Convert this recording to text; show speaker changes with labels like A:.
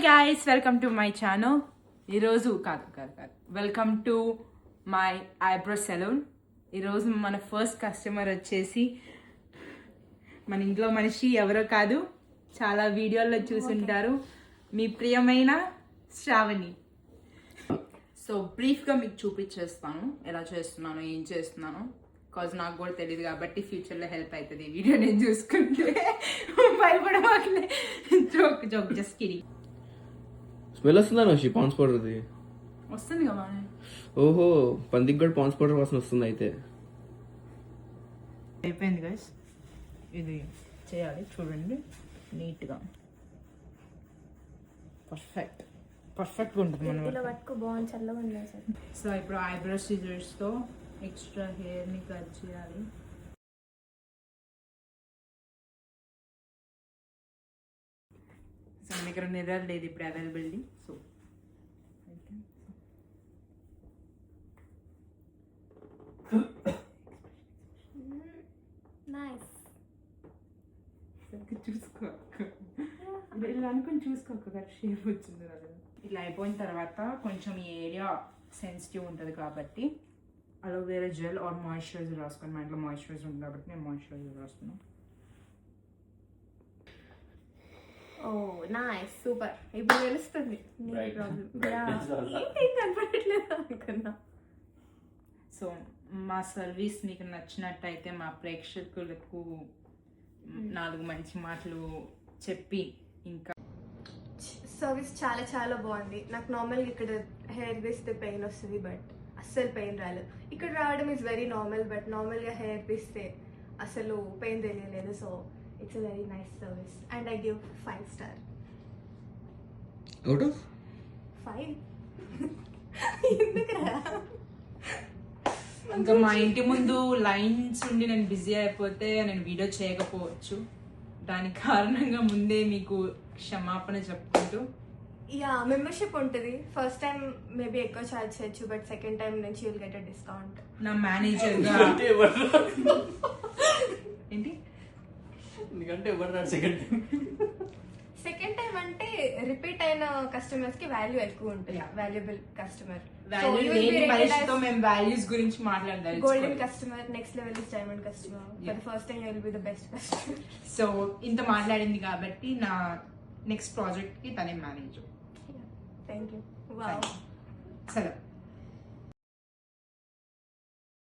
A: guys, welcome to my channel. ఈరోజు కాదు welcome to my eyebrow salon. ఈరోజు మన ఫస్ట్ కస్టమర్ వచ్చేసి మన ఇంట్లో మనిషి ఎవరో కాదు, చాలా వీడియోల్లో చూసుంటారు, మీ ప్రియమైన శ్రావణి. సో బ్రీఫ్గా మీకు చూపించేస్తాను ఎలా చేస్తున్నాను, ఏం చేస్తున్నాను. కాజ్ నాకు కూడా తెలియదు కాబట్టి ఫ్యూచర్లో హెల్ప్ అవుతుంది ఈ వీడియో నేను చూసుకుంటే. భయపడమాకలే, joke joke, just kidding.
B: Smell వస్తుందా నోషి పాన్స్ పౌడర్ది?
A: వస్తుంది కదా.
B: ఓహో, పందికి కూడా పాన్స్ పౌడర్ వాసన వస్తుంది అయితే.
A: అయిపోయింది గైస్, ఇది చేయాలి చూడండి నీట్గా. పర్ఫెక్ట్గా ఉంటుంది మన సో ఇప్పుడు ఐబ్రో సిజర్స్తో ఎక్స్ట్రా హెయిర్ని కట్ చేయాలి. సో మన దగ్గర మిర్రర్ లేదు ఇప్పుడు అవైలబిలిటీ. సో చూసుకో, ఇలా అనుకుని చూసుకోక షేప్ వచ్చింది కదా. ఇలా అయిపోయిన తర్వాత కొంచెం ఈ ఏరియా సెన్సిటివ్ ఉంటుంది కాబట్టి అలోవేరా జెల్ ఆర్ మాయిశ్చరైజర్ రాసుకొని, మా ఇంట్లో మాయిశ్చరైజర్ ఉంది కాబట్టి నేను మాయిశ్చరైజర్ రాస్తున్నాను.
C: ఓ నైస్, సూపర్. ఇప్పుడు తెలుస్తుంది కనపడట్లేదు అనుకున్నా.
A: సో మా సర్వీస్ మీకు నచ్చినట్టయితే మా ప్రేక్షకులకు 4 మంచి మాటలు చెప్పి, ఇంకా
C: సర్వీస్ చాలా చాలా బాగుంది. నాకు నార్మల్గా ఇక్కడ హెయిర్ తీస్తే పెయిన్ వస్తుంది, బట్ అస్సలు పెయిన్ రాలేదు. ఇక్కడ రావడం ఇస్ వెరీ నార్మల్, బట్ నార్మల్గా హెయిర్ తీస్తే అసలు పెయిన్ తెలియలేదు. So it's a very nice service and I give 5 star.
B: Out of
C: 5.
A: ఇంకా మా ఇంటి ముందు లైన్స్ ఉండి నేను బిజీ అయిపోతే నేను వీడియో చేయకపోవచ్చు. దానికి కారణంగా ముందే మీకు క్షమాపణ చెప్పుకుంటూ,
C: యా మెంబర్షిప్ ఉంటుంది. ఫస్ట్ టైం మేబీ ఎక్కువ ఛార్జ్ చేయొచ్చు, బట్ సెకండ్ టైం నుంచి విల్ గెట్ అ డిస్కౌంట్.
A: నా మేనేజర్గా ఏంటి
C: సెకండ్ టైం అంటే రిపీట్ అయిన కస్టమర్స్ కి వాల్యూ ఎక్కువ ఉంటుంది. వాల్యుబుల్ కస్టమర్,
A: మేము వాల్యూస్ గురించి మాట్లాడదాం.
C: Golden customer, next level is diamond customer. For the first time you will be the best customer.
A: So ఇంత మాట్లాడింది కాబట్టి నా నెక్స్ట్ ప్రాజెక్ట్ కి తనే మేనేజర్.
C: Thank you. వావ్.
A: సరే.